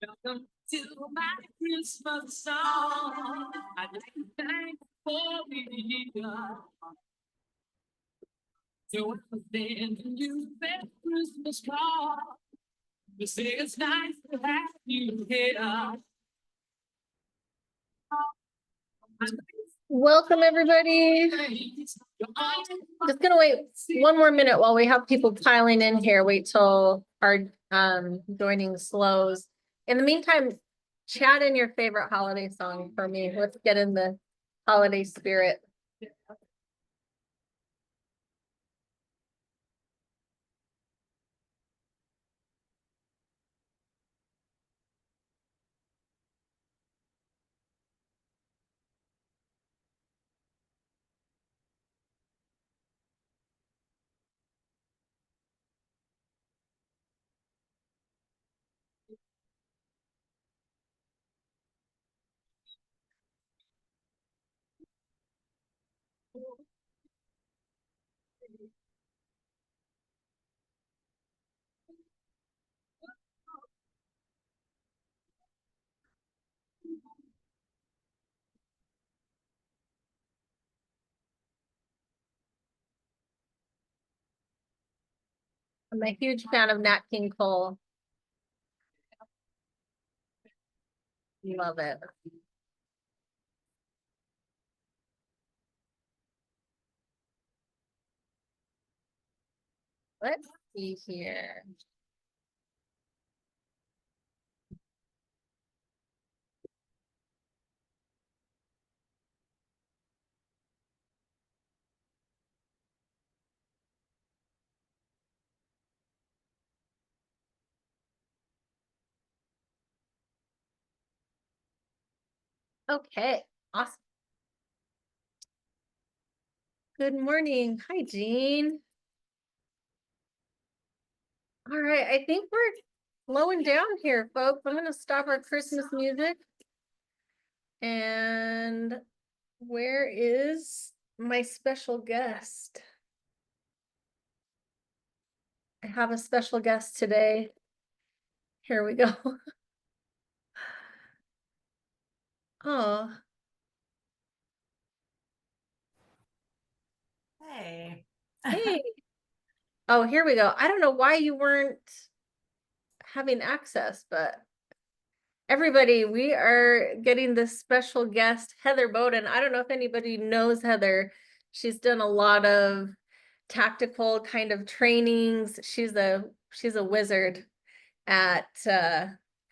Welcome to my Christmas song. I'd like to thank for being here. So I'm sending you that Christmas card. We say it's nice to have you here. Welcome, everybody. Just gonna wait one more minute while we have people piling in here. Wait till our joining slows. In the meantime, chat in your favorite holiday song for me. Let's get in the holiday spirit. I'm a huge fan of Nat King Cole. Love it. Let's see here. Okay, awesome. Good morning. Hi, Jean. All right, I think we're slowing down here, folks. I'm gonna stop our Christmas music. And where is my special guest? I have a special guest today. Here we go. Oh, Hey. hey. Oh, here we go. I don't know why you weren't having access, but everybody, we are getting this special guest, Heather Bowden. I don't know if anybody knows Heather. She's done a lot of tactical kind of trainings. She's a wizard at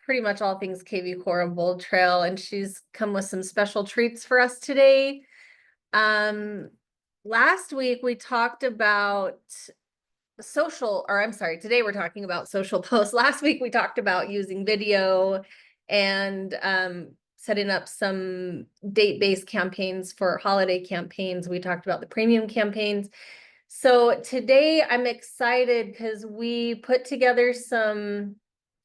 pretty much all things KV Core and Bold Trail, and she's come with some special treats for us today. Last week we talked about today we're talking about social posts. Last week we talked about using video and setting up some date-based campaigns for holiday campaigns. We talked about the premium campaigns. So today I'm excited because we put together some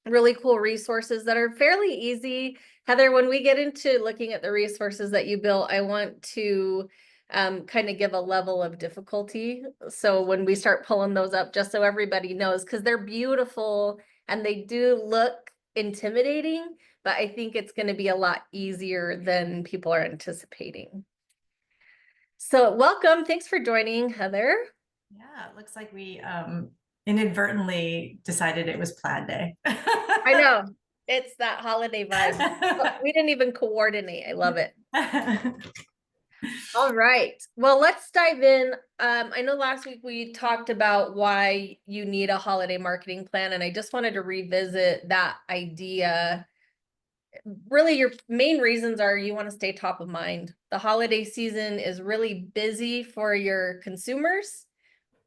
really cool resources that are fairly easy. Heather, when we get into looking at the resources that you built, I want to kind of give a level of difficulty. So when we start pulling those up, just so everybody knows, because they're beautiful and they do look intimidating, but I think it's going to be a lot easier than people are anticipating. So welcome. Thanks for joining, Heather. Yeah, it looks like we inadvertently decided it was plaid day. I know. It's that holiday vibe. We didn't even coordinate. I love it. All right. Well, let's dive in. I know last week we talked about why you need a holiday marketing plan, and I just wanted to revisit that idea. Really, your main reasons are you want to stay top of mind. The holiday season is really busy for your consumers,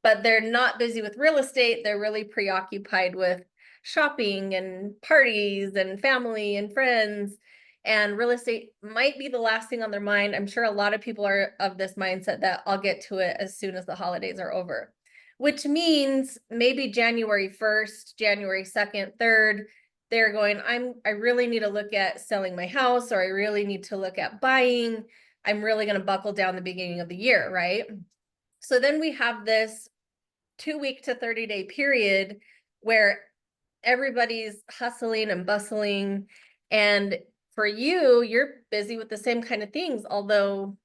but they're not busy with real estate. They're really preoccupied with shopping and parties and family and friends. And real estate might be the last thing on their mind. I'm sure a lot of people are of this mindset that I'll get to it as soon as the holidays are over, which means maybe January 1st, January 2nd, 3rd, they're going, I really need to look at selling my house, or I really need to look at buying. I'm really going to buckle down the beginning of the year, right? So then we have this 2-week to 30-day period where everybody's hustling and bustling. And for you, you're busy with the same kind of things, although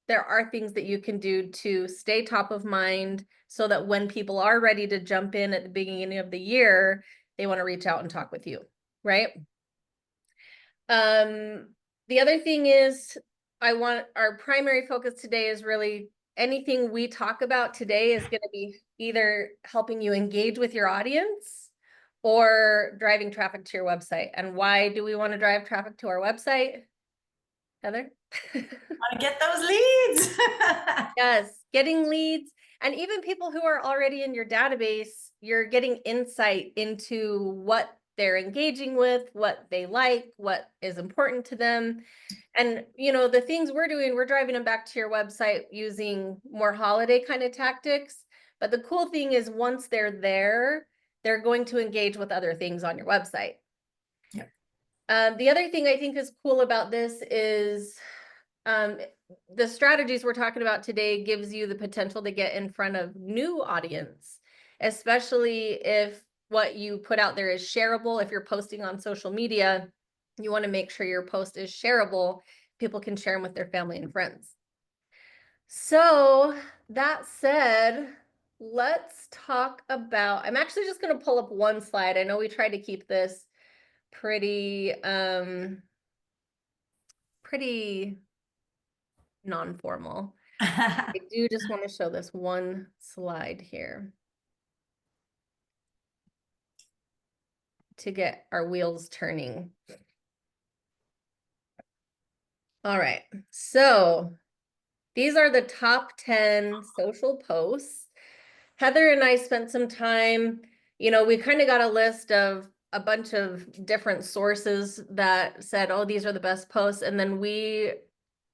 there are things that you can do to stay top of mind so that when people are ready to jump in at the beginning of the year, they want to reach out and talk with you, right? The other thing is our primary focus today is really anything we talk about today is going to be either helping you engage with your audience or driving traffic to your website. And why do we want to drive traffic to our website, Heather? Want to get those leads. Yes, getting leads and even people who are already in your database, you're getting insight into what they're engaging with, what they like, what is important to them. And, the things we're doing, we're driving them back to your website using more holiday kind of tactics. But the cool thing is once they're there, they're going to engage with other things on your website. Yep. The other thing I think is cool about this is the strategies we're talking about today gives you the potential to get in front of new audience, especially if what you put out there is shareable. If you're posting on social media, you want to make sure your post is shareable. People can share them with their family and friends. So that said, let's talk about, I'm actually just going to pull up one slide. I know we tried to keep this pretty non-formal. I do just want to show this one slide here to get our wheels turning. All right, so these are the top 10 social posts. Heather and I spent some time, we kind of got a list of a bunch of different sources that said, oh, these are the best posts. And then we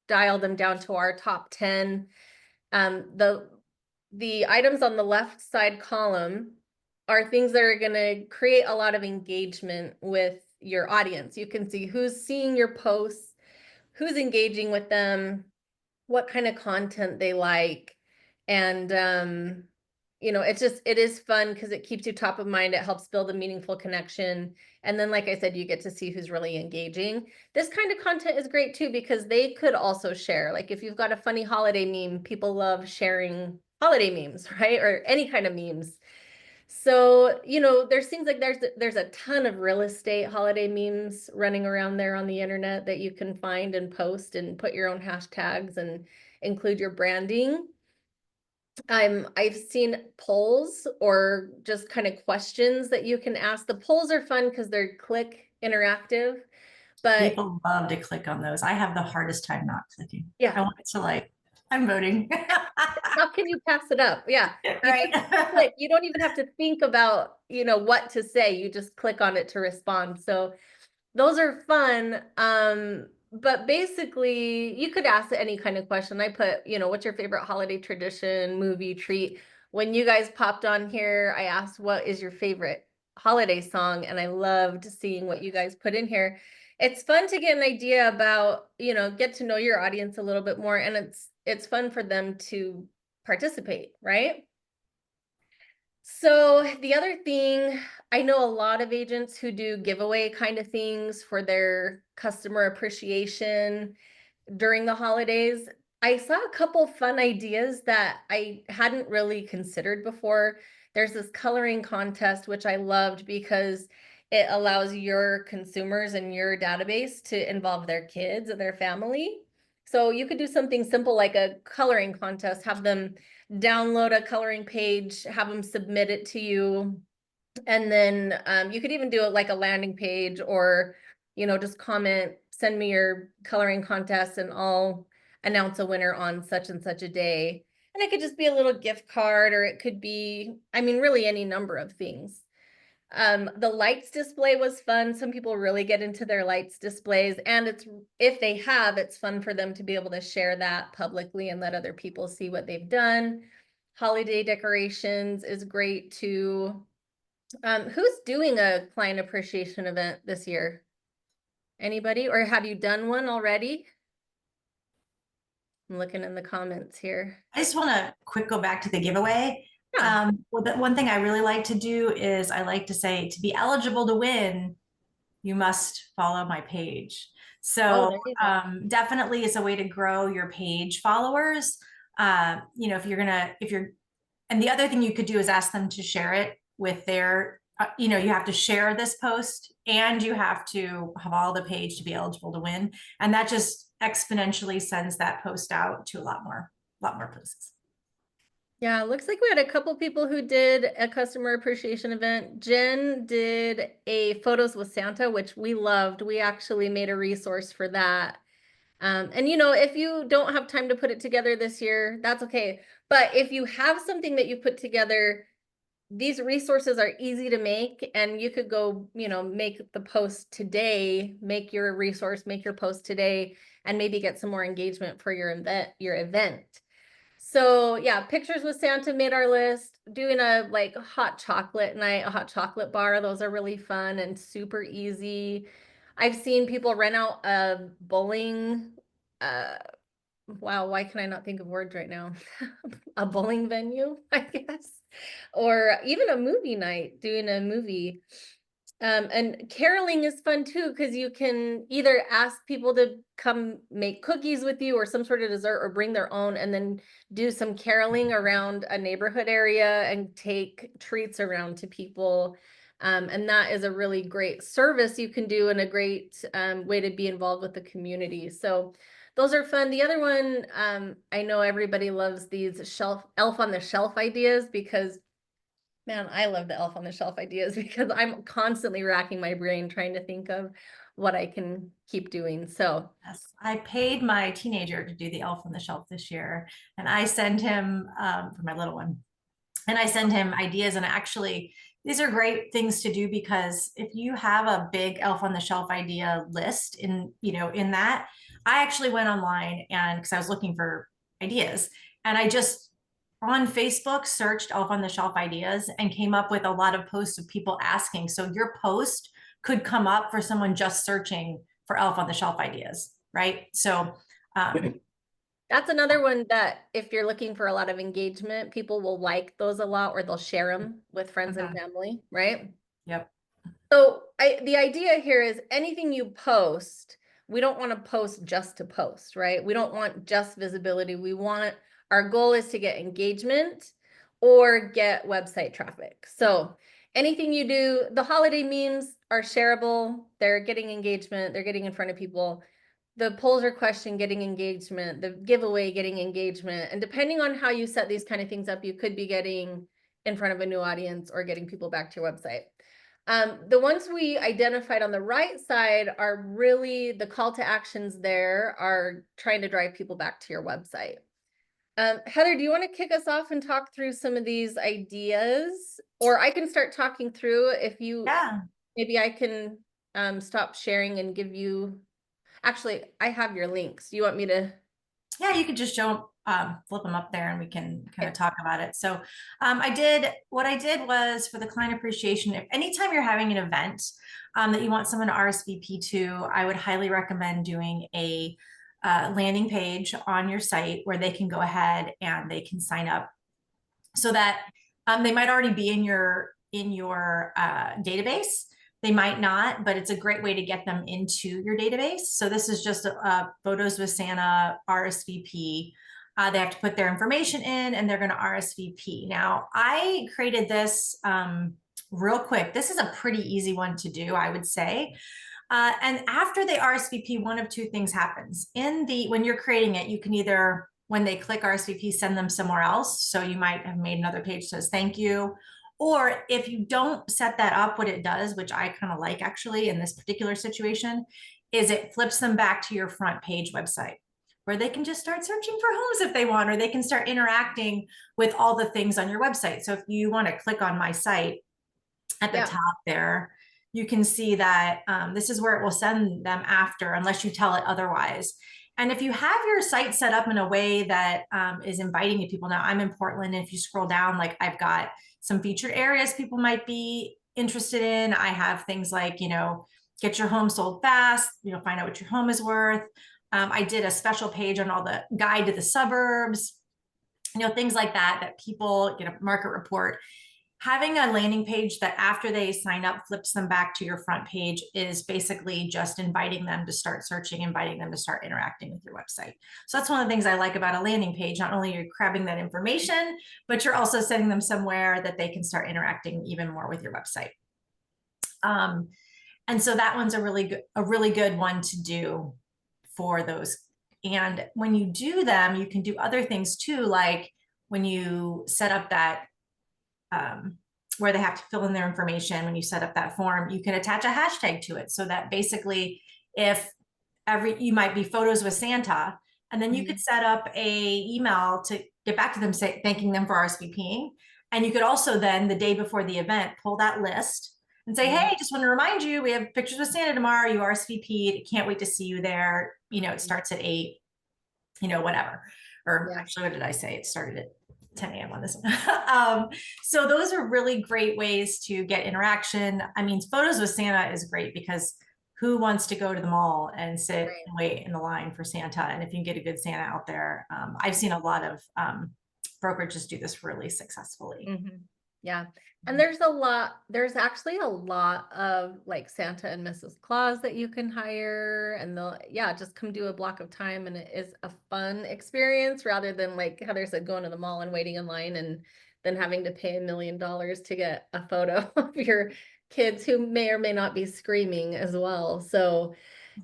dialed them down to our top 10. The items on the left side column are things that are going to create a lot of engagement with your audience. You can see who's seeing your posts, who's engaging with them, what kind of content they like. And, it is fun because it keeps you top of mind. It helps build a meaningful connection. And then, like I said, you get to see who's really engaging. This kind of content is great too, because they could also share. Like if you've got a funny holiday meme, people love sharing holiday memes, right? Or any kind of memes. So, there's things like there's a ton of real estate holiday memes running around there on the internet that you can find and post and put your own hashtags and include your branding. I've seen polls or just kind of questions that you can ask. The polls are fun because they're click interactive, but People love to click on those. I have the hardest time not clicking. yeah, I want to I'm voting. how can you pass it up? Yeah. You Right. just click. You don't even have to think about, what to say. You just click on it to respond. So those are fun. But basically you could ask any kind of question. I put, what's your favorite holiday tradition, movie, treat? When you guys popped on here, I asked, what is your favorite holiday song? And I loved seeing what you guys put in here. It's fun to get an idea about, get to know your audience a little bit more. And it's fun for them to participate, right? So the other thing, I know a lot of agents who do giveaway kind of things for their customer appreciation during the holidays. I saw a couple fun ideas that I hadn't really considered before. There's this coloring contest, which I loved because it allows your consumers and your database to involve their kids and their family. So you could do something simple like a coloring contest, have them download a coloring page, have them submit it to you. And then you could even do it like a landing page or, just comment, send me your coloring contest and I'll announce a winner on such and such a day. And it could just be a little gift card or it could be, really any number of things. The lights display was fun. Some people really get into their lights displays and if they have, it's fun for them to be able to share that publicly and let other people see what they've done. Holiday decorations is great too. Who's doing a client appreciation event this year? Anybody? Or have you done one already? I'm looking in the comments here. I just want to quick go back to the giveaway. Yeah. Well, the one thing I really like to do is I like to say, to be eligible to win, you must follow my page. Oh, So there you go. definitely is a way to grow your page followers. You know, if you're, and the other thing you could do is ask them to share it with their, you know, you have to share this post and you have to have all the page to be eligible to win. And that just exponentially sends that post out to a lot more places. Yeah, it looks like we had a couple people who did a customer appreciation event. Jen did a photos with Santa, which we loved. We actually made a resource for that. And you know, if you don't have time to put it together this year, that's okay. But if you have something that you put together, these resources are easy to make, and you could go, you know, make the post today, make your resource, make your post today, and maybe get some more engagement for your event. So yeah, pictures with Santa made our list. Doing a like hot chocolate night, a hot chocolate bar, those are really fun and super easy. I've seen people rent out a bowling, uh, wow, why can I not think of words right now? A bowling venue, I guess, or even a movie night, doing a movie. And caroling is fun too, because you can either ask people to come make cookies with you or some sort of dessert or bring their own, and then do some caroling around a neighborhood area and take treats around to people. And that is a really great service you can do and a great way to be involved with the community. So those are fun. The other one, I know everybody loves these elf on the shelf ideas because man, I love the elf on the shelf ideas because I'm constantly racking my brain trying to think of what I can keep doing. So, Yes, I paid my teenager to do the elf on the shelf this year, and I send him for my little one, and I send him ideas. And actually, these are great things to do because if you have a big elf on the shelf idea list in, you know, in that, I actually went online and because I was looking for ideas, and I just on Facebook searched elf on the shelf ideas and came up with a lot of posts of people asking. So your post could come up for someone just searching for elf on the shelf ideas, right? So that's another one that if you're looking for a lot of engagement, people will like those a lot or they'll share them with friends and okay. family, right? Yep. So the idea here is anything you post, we don't want to post just to post, right? We don't want just visibility. Our goal is to get engagement or get website traffic. So anything you do, the holiday memes are shareable. They're getting engagement. They're getting in front of people. The polls or question getting engagement, the giveaway getting engagement. And depending on how you set these kind of things up, you could be getting in front of a new audience or getting people back to your website. The ones we identified on the right side are really the call to actions there are trying to drive people back to your website. Heather, do you want to kick us off and talk through some of these ideas? Or I can start talking through if you, Yeah. maybe I can stop sharing and give you, actually, I have your links. Do you want me to? Yeah, you could just show, flip them up there and we can kind of Okay. talk about it. So what I did was for the client appreciation, if anytime you're having an event that you want someone to RSVP to, I would highly recommend doing a landing page on your site where they can go ahead and they can sign up so that they might already be in your database. They might not, but it's a great way to get them into your database. So this is just a photos with Santa RSVP. They have to put their information in and they're going to RSVP. Now, I created this real quick. This is a pretty easy one to do, I would say. And after they RSVP, one of two things happens. When you're creating it, you can either, when they click RSVP, send them somewhere else. So you might have made another page that says thank you. Or if you don't set that up, what it does, which I kind of like actually in this particular situation, is it flips them back to your front page website where they can just start searching for homes if they want, or they can start interacting with all the things on your website. So if you want to click on my site at the Yeah. top there, you can see that this is where it will send them after, unless you tell it otherwise. And if you have your site set up in a way that is inviting to people, now I'm in Portland, and if you scroll down, like I've got some featured areas people might be interested in. I have things like, you know, get your home sold fast, you know, find out what your home is worth. I did a special page on all the guide to the suburbs. things like that, that people get a market report. Having a landing page that after they sign up flips them back to your front page is basically just inviting them to start searching, inviting them to start interacting with your website. So that's one of the things I like about a landing page. Not only are you grabbing that information, but you're also sending them somewhere that they can start interacting even more with your website. And so that one's a really good one to do for those. And when you do them, you can do other things too, like when you set up that where they have to fill in their information, when you set up that form, you can attach a hashtag to it, so that basically if you might be photos with Santa, and then you could set up a email to get back to them, thanking them for RSVPing. And you could also then, the day before the event, pull that list and say, hey, just want to remind you, we have pictures with Santa tomorrow. You RSVP'd. Can't wait to see you there. It starts at 8, whatever. Or actually, what did I say? It started at 10 a.m. on this one. So those are really great ways to get interaction. I mean, photos with Santa is great because who wants to go to the mall and sit and wait in the line for Santa? And if you can get a good Santa out there, I've seen a lot of brokerages do this really successfully. Yeah. And there's actually a lot of like Santa and Mrs. Claus that you can hire, and they'll, just come do a block of time, and it is a fun experience rather than, like Heather said, going to the mall and waiting in line and then having to pay $1 million to get a photo of your kids who may or may not be screaming as well. So,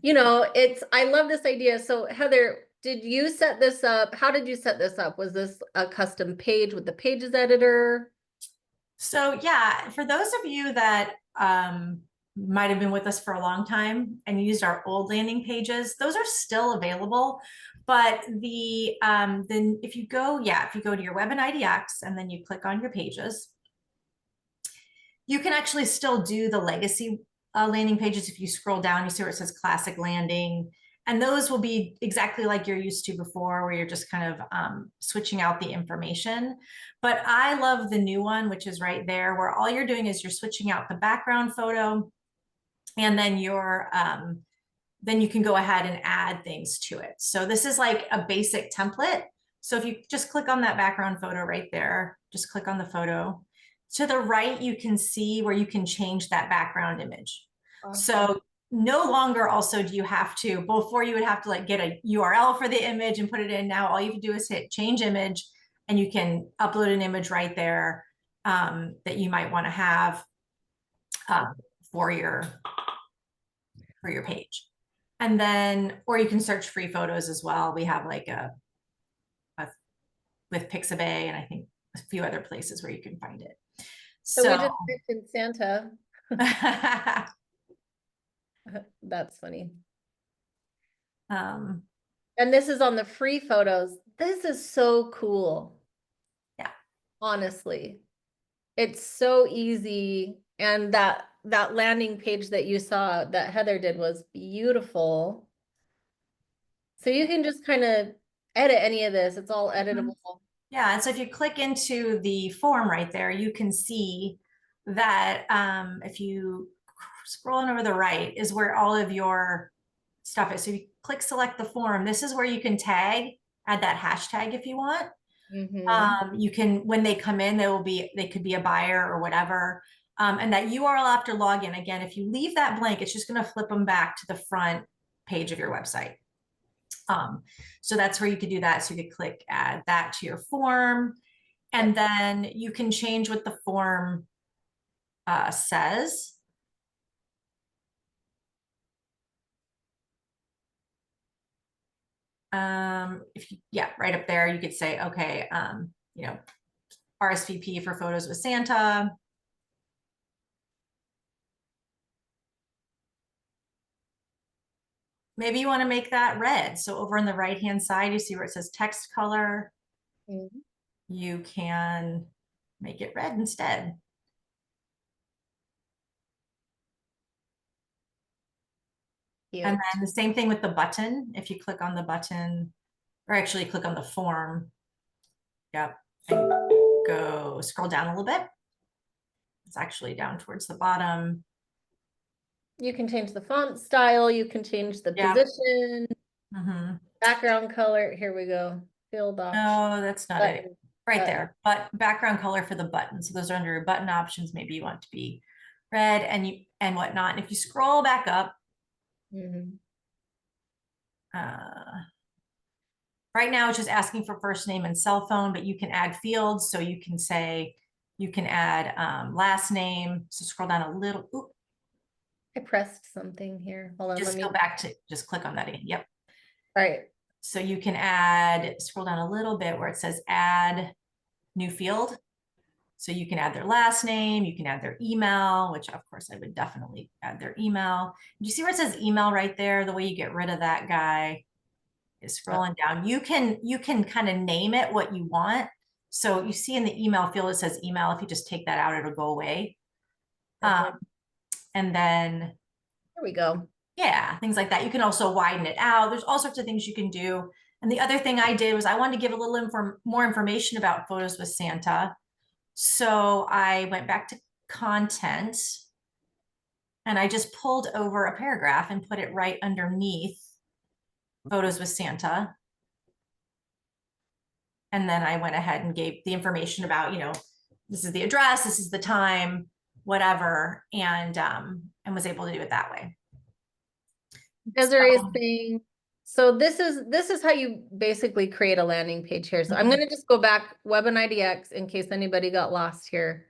I love this idea. So Heather, did you set this up? How did you set this up? Was this a custom page with the pages editor? So yeah, for those of you that might have been with us for a long time and used our old landing pages, those are still available. But then if you go to your web and IDX and then you click on your pages, you can actually still do the legacy landing pages. If you scroll down, you see where it says classic landing. And those will be exactly like you're used to before, where you're just kind of switching out the information. But I love the new one, which is right there, where all you're doing is you're switching out the background photo, and then then you can go ahead and add things to it. So this is like a basic template. So if you just click on that background photo right there, just click on the photo. To the right, you can see where you can change that background image. Awesome. So no longer also do you have to, before you would have to like get a URL for the image and put it in. Now all you have to do is hit change image, and you can upload an image right there that you might want to have for your page. And then, or you can search free photos as well. We have like with Pixabay, and I think a few other places where you can find it. So we just mentioned Santa. That's funny. And this is on the free photos. This is so cool. Yeah. Honestly, it's so easy. And that landing page that you saw that Heather did was beautiful. So you can just kind of edit any of this. It's all editable. Yeah, and so if you click into the form right there, you can see that if you scroll on over the right is where all of your stuff is. So you click select the form. This is where you can add that hashtag if you want. You can, when they come in, they could be a buyer or whatever. And that URL after login, again, if you leave that blank, it's just going to flip them back to the front page of your website. So that's where you could do that. So you could click add that to your form, and then you can change what the form says. Right up there, you could say, okay, RSVP for photos with Santa. Maybe you want to make that red. So over on the right-hand side, you see where it says text color. You can make it red instead. Cute. And then the same thing with the button. If you click on the button, or actually click on the form, and go scroll down a little bit. It's actually down towards the bottom. You can change the font style. You can change the position, background color. Here we go. field option, No, that's not it. button, Right button. there, but background color for the button. So those are under your button options. Maybe you want to be red and whatnot. And if you scroll back up, Mhm. uh, right now it's just asking for first name and cell phone, but you can add fields. So you can say, you can add last name. So scroll down a little. Oop, I pressed something here. Hold on, let just me, go back to, just click on that again. Yep. all right. So you can add, scroll down a little bit where it says add new field. So you can add their last name, you can add their email, which of course I would definitely add their email. Do you see where it says email right there? The way you get rid of that guy is scrolling down. You can kind of name it what you want. So you see in the email field, it says email. If you just take that out, it'll go away. Perfect. And then, There we go. yeah, things like that. You can also widen it out. There's all sorts of things you can do. And the other thing I did was I wanted to give a little more information about Photos with Santa. So I went back to content and I just pulled over a paragraph and put it right underneath Photos with Santa. And then I went ahead and gave the information about, this is the address, this is the time, whatever, and was able to do it that way. Desiree is saying, so this is how you basically create a landing page here. So I'm going to just go back Web and IDX in case anybody got lost here.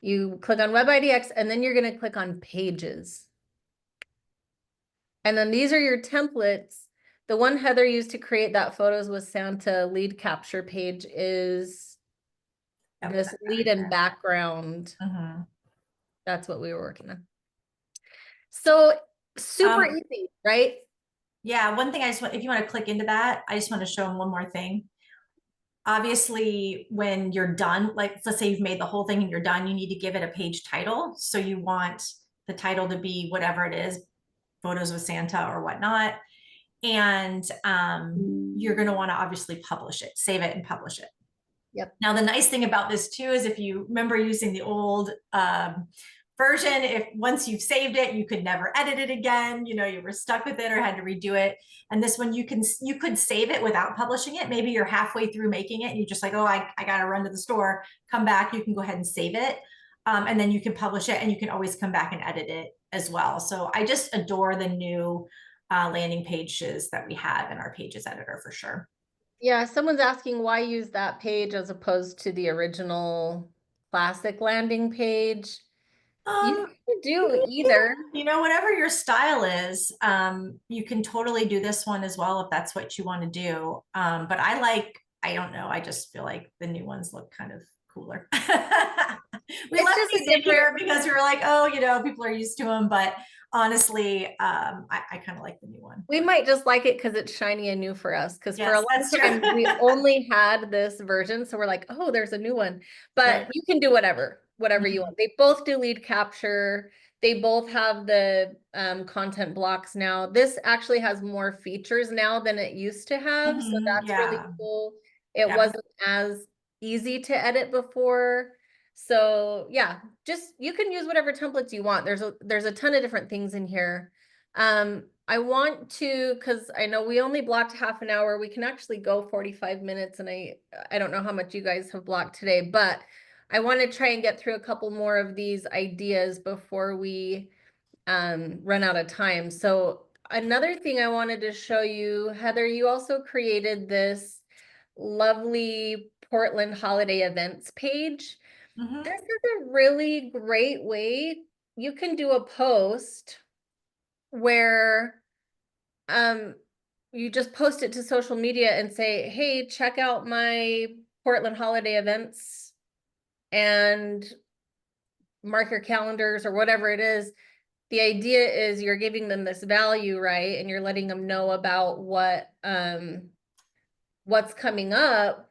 You click on Web IDX and then you're going to click on pages. And then these are your templates. The one Heather used to create that Photos with Santa lead capture page is Yep, this lead and background. mm-hmm. That's what we were working on. So super easy, right? Yeah, one thing I just want, if you want to click into that, I just want to show them one more thing. Obviously, when you're done, like let's say you've made the whole thing and you're done, you need to give it a page title. So you want the title to be whatever it is, Photos with Santa or whatnot. And you're going to want to obviously publish it, save it and publish it. Yep. Now, the nice thing about this too is if you remember using the old version, if once you've saved it, you could never edit it again, you were stuck with it or had to redo it. And this one, you could save it without publishing it. Maybe you're halfway through making it and you're just like, oh, I got to run to the store, come back, you can go ahead and save it. And then you can publish it and you can always come back and edit it as well. So I just adore the new landing pages that we have in our pages editor for sure. Yeah, someone's asking why use that page as opposed to the original classic landing page. You Um, can do either. whatever your style is, you can totally do this one as well if that's what you want to do. But I don't know, I just feel like the new ones look kind of cooler. We It's left just a these in here different. because we were like, oh, people are used to them. But honestly, I kind of like the new one. We might just like it because it's shiny and new for us. Because for a Yes, long that's true. time we only had this version, so we're like, oh, there's a new one. But Right. you can do whatever you want. They both do lead capture. They both have the content blocks now. This actually has more features now than it used to have, so that's really Yeah. cool. It Yeah. wasn't as easy to edit before. So yeah, just you can use whatever templates you want. There's a ton of different things in here. I want to, because I know we only blocked half an hour. We can actually go 45 minutes, and I don't know how much you guys have blocked today, but I want to try and get through a couple more of these ideas before we run out of time. So another thing I wanted to show you, Heather, you also created this lovely Portland holiday events page. Mhm. This is a really great way. You can do a post where you just post it to social media and say, hey, check out my Portland holiday events and mark your calendars or whatever it is. The idea is you're giving them this value, right? And you're letting them know about what's coming up,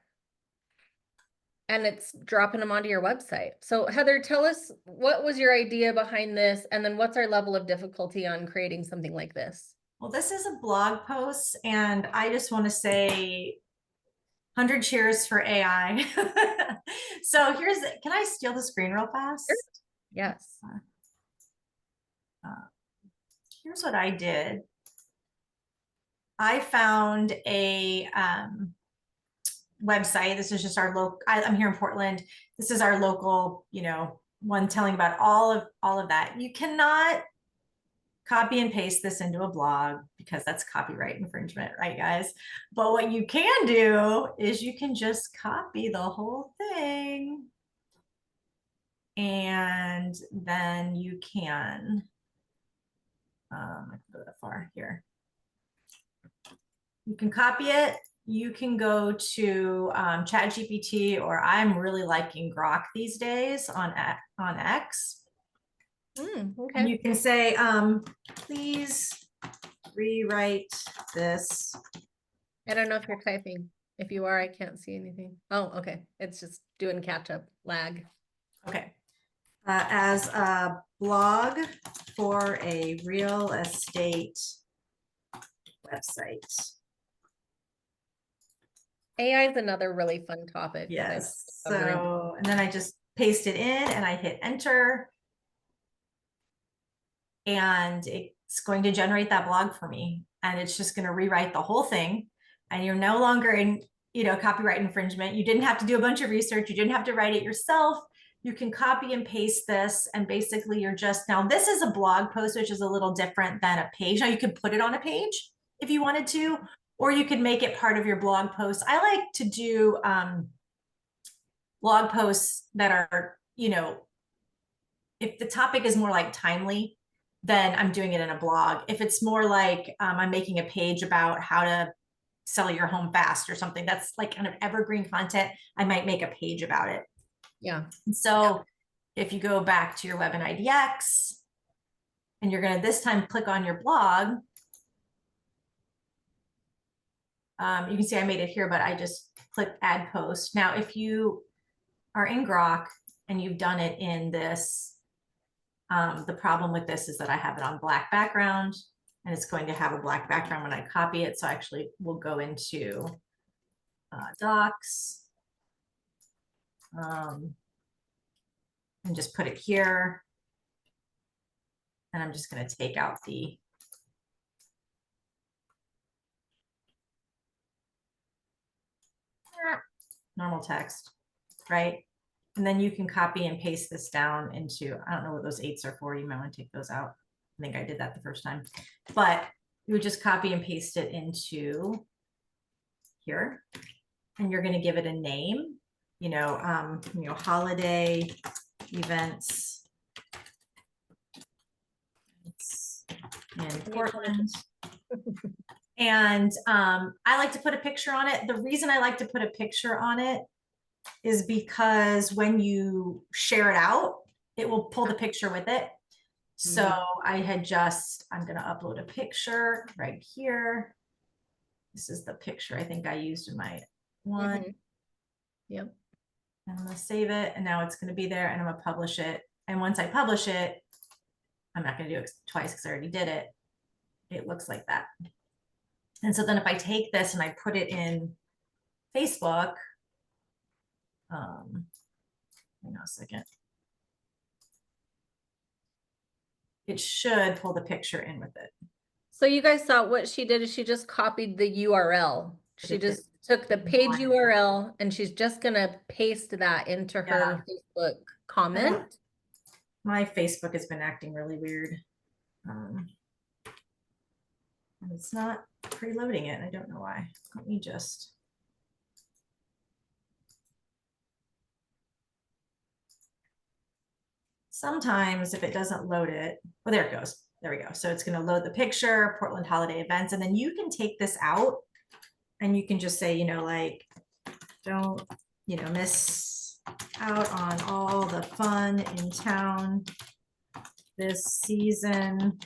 and it's dropping them onto your website. So Heather, tell us, what was your idea behind this? And then what's our level of difficulty on creating something like this? Well, this is a blog post, and I just want to say 100 cheers for AI. So can I steal the screen real Sure. fast? Yes. Uh, Here's what I did. I found website. This is just our local, I'm here in Portland. This is our local, one telling about all of that. You cannot copy and paste this into a blog because that's copyright infringement, right, guys? But what you can do is you can just copy the whole thing. And then you can, I can go that far here. You can copy it. You can go to ChatGPT, or I'm really liking Grok these days on X. And Okay. you can say, please rewrite this. I don't know if you're typing. If you are, I can't see anything. Oh, okay. It's just doing catch up lag. Okay. As a blog for a real estate website. AI is another really fun topic. Yes. So, and then I just paste it in and I hit enter. And it's going to generate that blog for me. And it's just going to rewrite the whole thing. And you're no longer in, copyright infringement. You didn't have to do a bunch of research. You didn't have to write it yourself. You can copy and paste this. And basically you're just, now this is a blog post, which is a little different than a page. Now you could put it on a page if you wanted to, or you could make it part of your blog post. I like to do blog posts that are, if the topic is more like timely, then I'm doing it in a blog. If it's more like I'm making a page about how to sell your home fast or something, that's like kind of evergreen content, I might make a page about it. Yeah. And so if you go back to your web and IDX, and you're going to this time click on your blog, you can see I made it here, but I just clicked add post. Now, if you are in Grok and you've done it in this, the problem with this is that I have it on black background, and it's going to have a black background when I copy it. So actually we'll go into docs and just put it here. And I'm just going to take out the normal text, right? And then you can copy and paste this down into, I don't know what those 8s are for. You might want to take those out. I think I did that the first time, but you would just copy and paste it into here. And you're going to give it a name, holiday events in Portland. And I like to put a picture on it. The reason I like to put a picture on it is because when you share it out, it will pull the picture with it. So I'm going to upload a picture right here. This is the picture I think I used in my one. Yep. I'm going to save it, and now it's going to be there, and I'm going to publish it. And once I publish it, I'm not going to do it twice because I already did it. It looks like that. And so then if I take this and I put it in Facebook, hang on a second. It should pull the picture in with it. So you guys saw what she did is she just copied the URL. She just took the page URL and she's just gonna paste that into her Facebook comment. My Facebook has been acting really weird. And it's not preloading it. I don't know why. Let me just. Sometimes if it doesn't load it, well, there it goes. There we go. So it's going to load the picture, Portland holiday events, and then you can take this out and you can just say, don't, miss out on all the fun in town this season.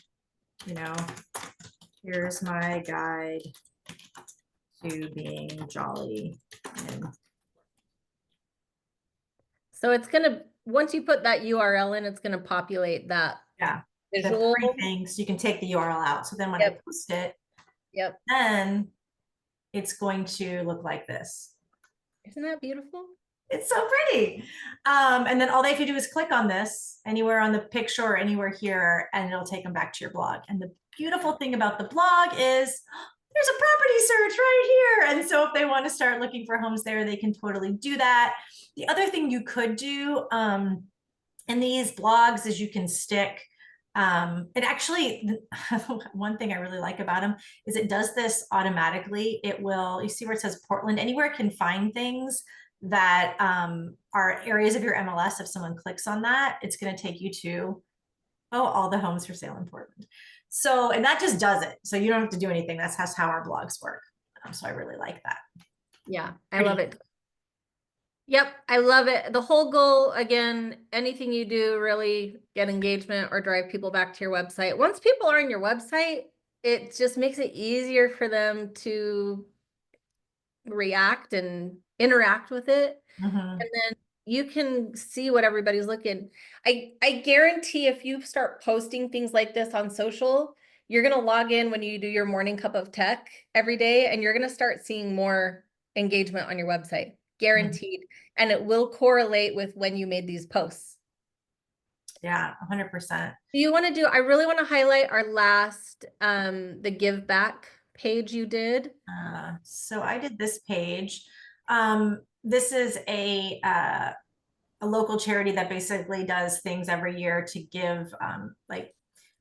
Here's my guide to being jolly. So it's gonna, once you put that URL in, it's gonna populate that visual thing, so you can take the URL out. So then when I post it, then it's going to look like this. Isn't that beautiful? It's so pretty. And then all they have to do is click on this anywhere on the picture or anywhere here, and it'll take them back to your blog. And the beautiful thing about the blog is there's a property search right here. And so if they want to start looking for homes there, they can totally do that. The other thing you could do in these blogs is you can stick, it actually, one thing I really like about them is it does this automatically. It will, you see where it says Portland, anywhere it can find things that are areas of your MLS. If someone clicks on that, it's going to take you to, oh, all the homes for sale in Portland. So, and that just does it. So you don't have to do anything. That's how our blogs work. So I really like that. Yeah, I love it. Yep, I love it. The whole goal, again, anything you do, really get engagement or drive people back to your website. Once people are on your website, it just makes it easier for them to react and interact with it. Mm-hmm. And then you can see what everybody's looking. I guarantee if you start posting things like this on social, you're going to log in when you do your morning cup of tech every day, and you're going to start seeing more engagement on your website, guaranteed. And it will correlate with when you made these posts. Yeah, 100%. Do you want to do, I really want to highlight our last, the give back page you did. So I did this page. This is a local charity that basically does things every year to give like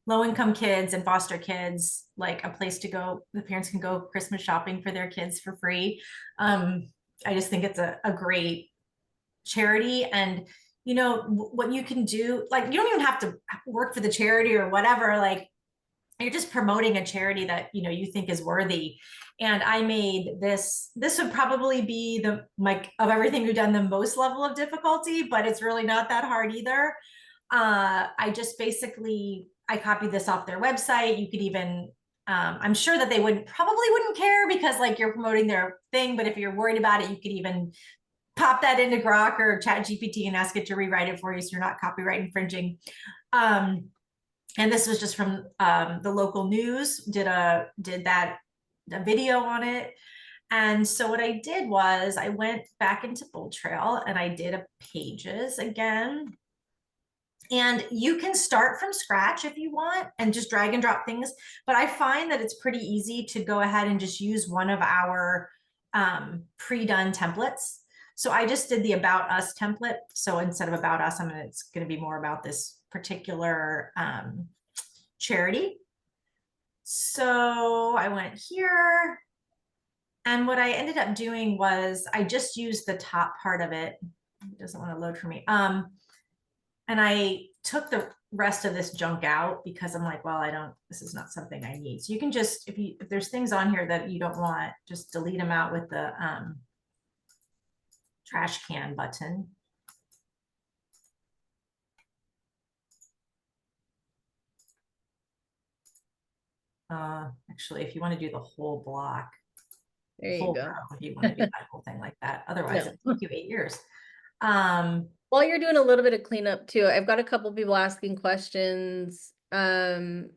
low-income kids and foster kids like a place to go. The parents can go Christmas shopping for their kids for free. I just think it's a great charity. And you know what you can do, like you don't even have to work for the charity or whatever, like you're just promoting a charity that you know you think is worthy. And I made this would probably be the like of everything we've done the most level of difficulty, but it's really not that hard either. I just basically I copied this off their website. You could even I'm sure that they probably wouldn't care because like you're promoting their thing, but if you're worried about it, you could even pop that into Grok or Chat GPT and ask it to rewrite it for you so you're not copyright infringing. And this was just from the local news, did a video on it. And so what I did was I went back into Bold Trail and I did a pages again. And you can start from scratch if you want and just drag and drop things. But I find that it's pretty easy to go ahead and just use one of our pre-done templates. So I just did the About Us template. So instead of About Us, it's going to be more about this particular charity. So I went here. And what I ended up doing was I just used the top part of it. It doesn't want to load for me. And I took the rest of this junk out because I'm like, well, this is not something I need. So you can just, if there's things on here that you don't want, just delete them out with the trash can button. Actually, if you want to do the whole block, There you go. if you want to do that whole thing like that. Otherwise, No. it'll take you 8 years. While you're doing a little bit of cleanup too, I've got a couple people asking questions. We'll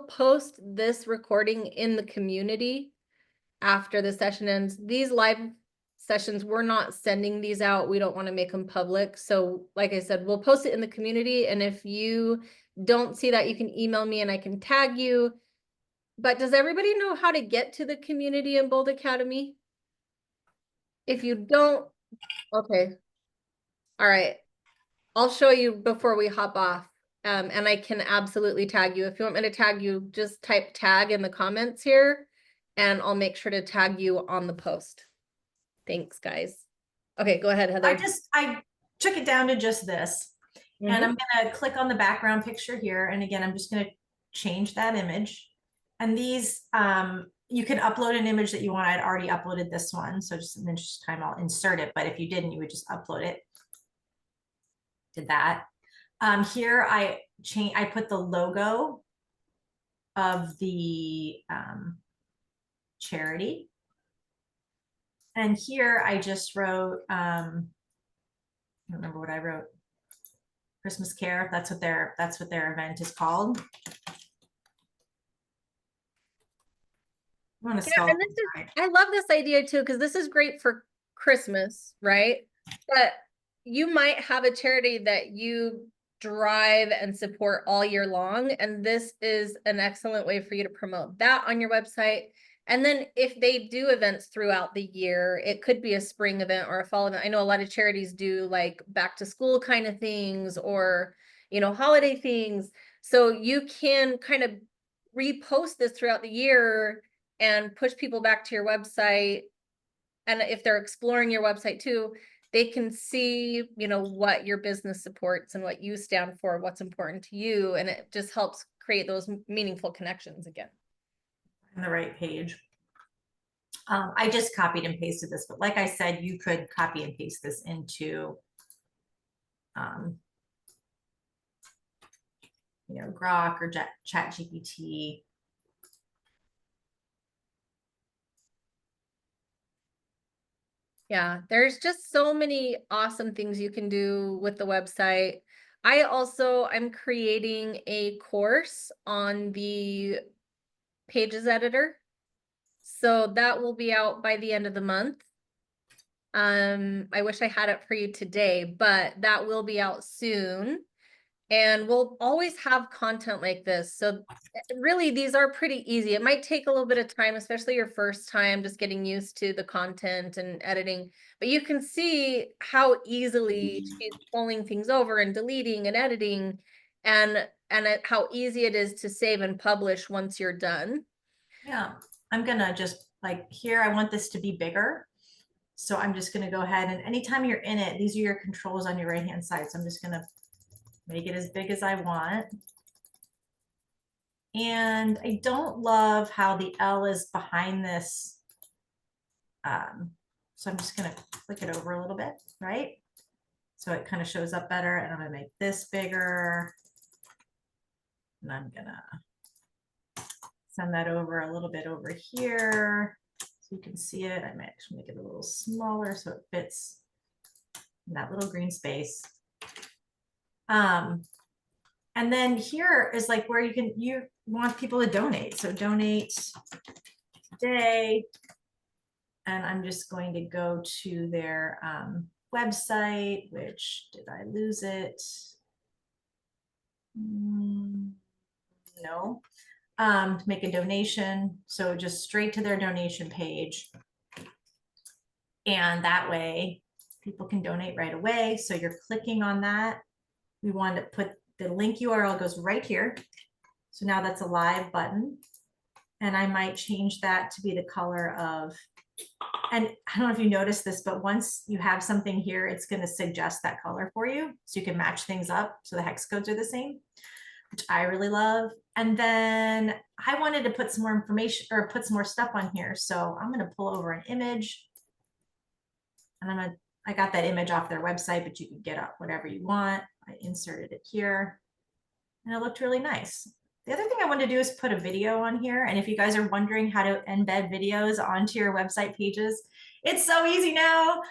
post this recording in the community after the session ends. These live sessions, we're not sending these out. We don't want to make them public. So like I said, we'll post it in the community. And if you don't see that, you can email me and I can tag you. But does everybody know how to get to the community in Bold Academy? If you don't, okay. All right. I'll show you before we hop off. And I can absolutely tag you. If you want me to tag you, just type tag in the comments here and I'll make sure to tag you on the post. Thanks, guys. Okay, go ahead, Heather. I took it down to just this. And I'm going to click on the background picture here. And again, I'm just going to change that image. And these, you can upload an image that you want. I'd already uploaded this one. So just in the interest of time, I'll insert it. But if you didn't, you would just upload it. Did that. Here I put the logo of the charity. And here I just wrote, I don't remember what I wrote. Christmas Care. That's what their event is called. I want to spell. And this is, I love this idea too, because this is great for Christmas, right? But you might have a charity that you drive and support all year long. And this is an excellent way for you to promote that on your website. And then if they do events throughout the year, it could be a spring event or a fall event. I know a lot of charities do like back to school kind of things, or, you know, holiday things. So you can kind of repost this throughout the year and push people back to your website. And if they're exploring your website too, they can see, you know, what your business supports and what you stand for, what's important to you. And it just helps create those meaningful connections again. On the right page. I just copied and pasted this, but like I said, you could copy and paste this into, you know, Grok or Chat GPT. Yeah, there's just so many awesome things you can do with the website. I'm creating a course on the Pages editor. So that will be out by the end of the month. I wish I had it for you today, but that will be out soon. And we'll always have content like this. So really, these are pretty easy. It might take a little bit of time, especially your first time, just getting used to the content and editing. But you can see how easily she's pulling things over and deleting and editing, and how easy it is to save and publish once you're done. Yeah, I'm gonna just like here, I want this to be bigger. So I'm just gonna go ahead and anytime you're in it, these are your controls on your right-hand side. So I'm just gonna make it as big as I want. And I don't love how the L is behind this. So I'm just gonna click it over a little bit, right? So it kind of shows up better, and I'm gonna make this bigger. And I'm gonna send that over a little bit over here so you can see it. I might actually make it a little smaller so it fits in that little green space. And then here is like where you want people to donate. So donate today. And I'm just going to go to their website, which did I lose it? No. To make a donation. So just straight to their donation page. And that way people can donate right away. So you're clicking on that. We want to put the link URL goes right here. So now that's a live button. And I might change that to be the color of, and I don't know if you noticed this, but once you have something here, it's going to suggest that color for you. So you can match things up. So the hex codes are the same, which I really love. And then I wanted to put some more information or put some more stuff on here. So I'm going to pull over an image. And I got that image off their website, but you can get up whatever you want. I inserted it here and it looked really nice. The other thing I want to do is put a video on here. And if you guys are wondering how to embed videos onto your website pages, it's so easy now.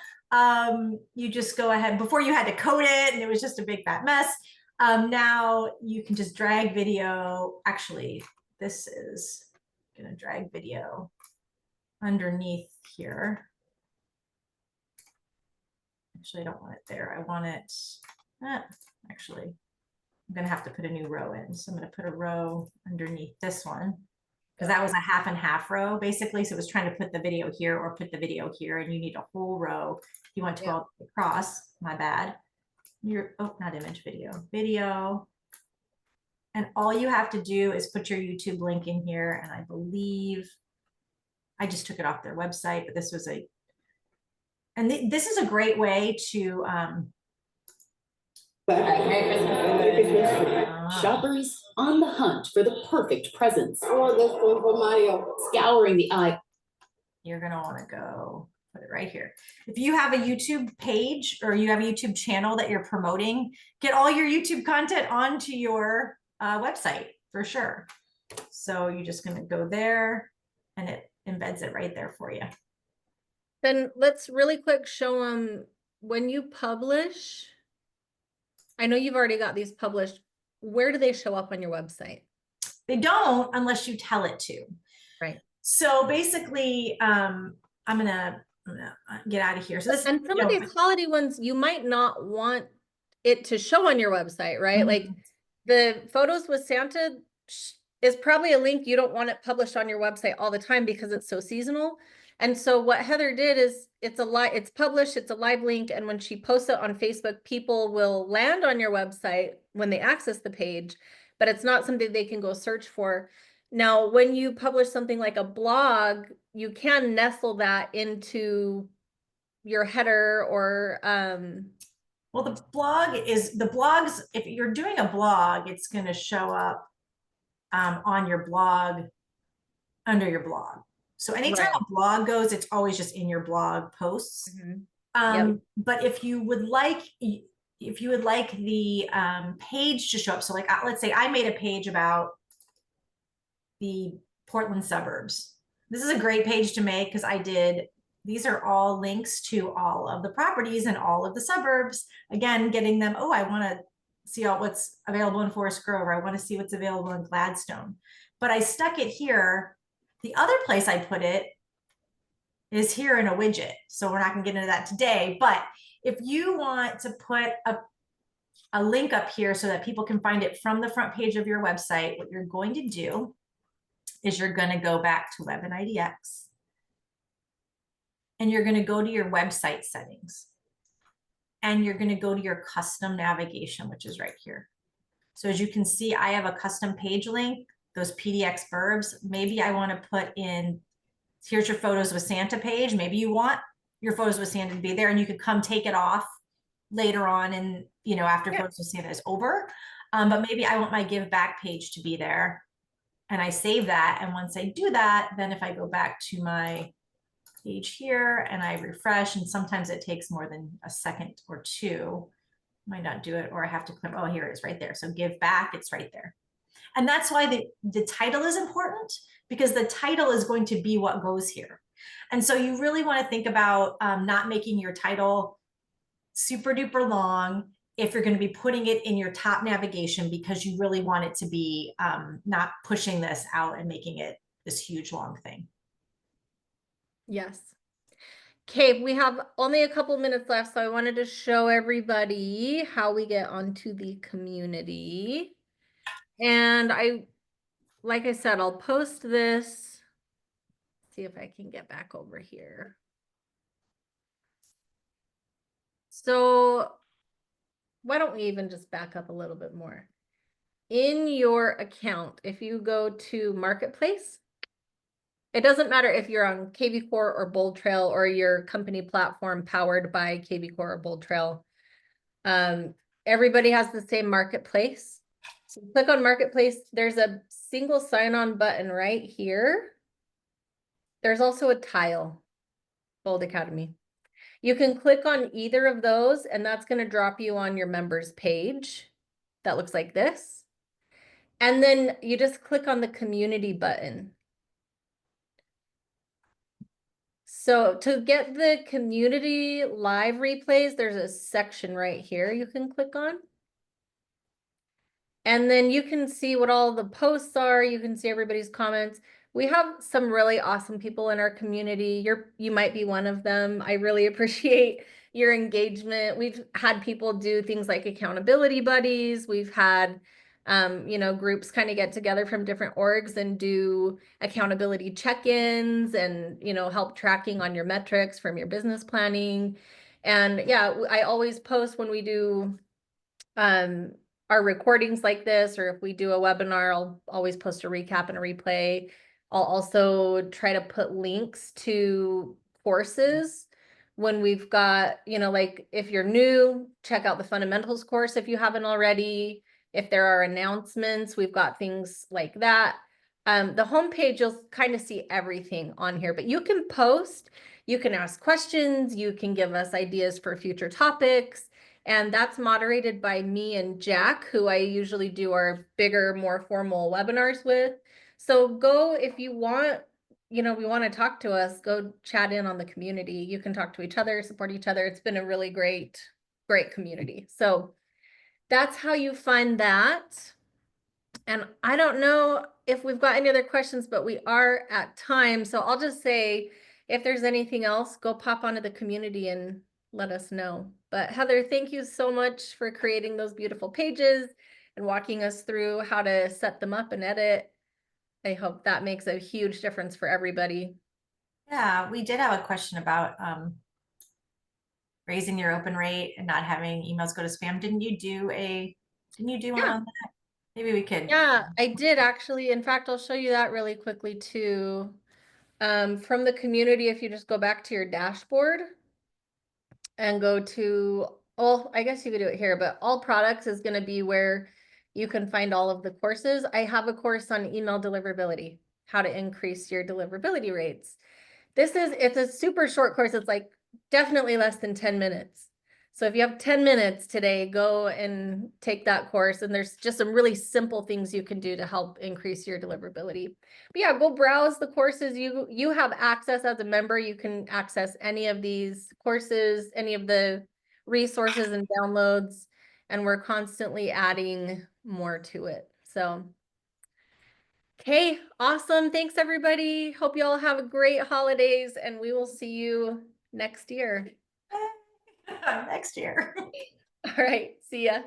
You just go ahead, before you had to code it and it was just a big fat mess. Now you can just drag video. Actually, this is gonna drag video underneath here. Actually, I don't want it there. I want it, actually, I'm gonna have to put a new row in. So I'm gonna put a row underneath this one because that was a half and half row basically. So it was trying to put the video here or put the video here, and you need a whole row. If you want to go across, my bad. Oh, not image, video. And all you have to do is put your YouTube link in here. And I believe I just took it off their website, but this was this is a great way to, Merry Christmas. Shoppers on the hunt for the perfect presents. Oh, this one for Mario. Scouring the eye. You're going to want to go put it right here. If you have a YouTube page or you have a YouTube channel that you're promoting, get all your YouTube content onto your website for sure. So you're just going to go there and it embeds it right there for you. Then let's really quick show them when you publish. I know you've already got these published. Where do they show up on your website? They don't unless you tell it to. Right. So basically, I'm gonna get out of here. So this, and some of these holiday ones, you might not want it to show on your website, right? Like the photos with Santa is probably a link you don't want it published on your website all the time because it's so seasonal. And so what Heather did is it's published, it's a live link, and when she posts it on Facebook, people will land on your website when they access the page, but it's not something they can go search for. Now, when you publish something like a blog, you can nestle that into your header or well, the blogs, if you're doing a blog, it's going to show up on your blog, under your blog. So anytime Right. a blog goes, it's always just in your blog posts. Yep. But if you would like the page to show up, so like let's say I made a page about the Portland suburbs. This is a great page to make because these are all links to all of the properties and all of the suburbs. Again, getting them, oh, I want to see what's available in Forest Grove, or I want to see what's available in Gladstone. But I stuck it here. The other place I put it is here in a widget. So we're not going to get into that today. But if you want to put a link up here so that people can find it from the front page of your website, what you're going to do is you're going to go back to Web and IDX. And you're going to go to your website settings. And you're going to go to your custom navigation, which is right here. So as you can see, I have a custom page link, those PDX burbs. Maybe I want to put in, here's your photos with Santa page. Maybe you want your photos with Santa to be there, and you could come take it off later on, and after photos with Santa is over. But maybe I want my give back page to be there, and I save that. And once I do that, then if I go back to my page here and I refresh, and sometimes it takes more than a second or two, might not do it, or I have to click, oh, here it is right there. So give back, it's right there. And that's why the title is important, because the title is going to be what goes here. And so you really want to think about not making your title super duper long if you're going to be putting it in your top navigation, because you really want it to be not pushing this out and making it this huge long thing. Yes. Okay, we have only a couple minutes left, so I wanted to show everybody how we get onto the community. And like I said, I'll post this. See if I can get back over here. So why don't we even just back up a little bit more? In your account, if you go to Marketplace, it doesn't matter if you're on KV Core or Bold Trail or your company platform powered by KV Core or Bold Trail. Everybody has the same Marketplace. So click on Marketplace. There's a single sign-on button right here. There's also a tile, Bold Academy. You can click on either of those, and that's going to drop you on your members page. That looks like this. And then you just click on the community button. So to get the community live replays, there's a section right here you can click on. And then you can see what all the posts are. You can see everybody's comments. We have some really awesome people in our community. You might be one of them. I really appreciate your engagement. We've had people do things like accountability buddies. We've had groups kind of get together from different orgs and do accountability check-ins and, help tracking on your metrics from your business planning. And yeah, I always post when we do our recordings like this, or if we do a webinar, I'll always post a recap and a replay. I'll also try to put links to courses when we've got, like if you're new, check out the fundamentals course if you haven't already. If there are announcements, we've got things like that. The homepage, you'll kind of see everything on here, but you can post, you can ask questions, you can give us ideas for future topics. And that's moderated by me and Jack, who I usually do our bigger, more formal webinars with. So go, if you want, we want to talk to us, go chat in on the community. You can talk to each other, support each other. It's been a really great community. So that's how you find that. And I don't know if we've got any other questions, but we are at time. So I'll just say, if there's anything else, go pop onto the community and let us know. But Heather, thank you so much for creating those beautiful pages and walking us through how to set them up and edit. I hope that makes a huge difference for everybody. Yeah, we did have a question about raising your open rate and not having emails go to spam. Didn't you do one Yeah. on that? Maybe we could. Yeah, I did actually. In fact, I'll show you that really quickly too. From the community, if you just go back to your dashboard and go to, well, I guess you could do it here, but all products is going to be where you can find all of the courses. I have a course on email deliverability, how to increase your deliverability rates. It's a super short course. It's like definitely less than 10 minutes. So if you have 10 minutes today, go and take that course. And there's just some really simple things you can do to help increase your deliverability. But yeah, go browse the courses. You have access as a member. You can access any of these courses, any of the resources and downloads, and we're constantly adding more to it. So okay, awesome. Thanks, everybody. Hope you all have a great holidays, and we will see you next year. Next year. All right, see ya.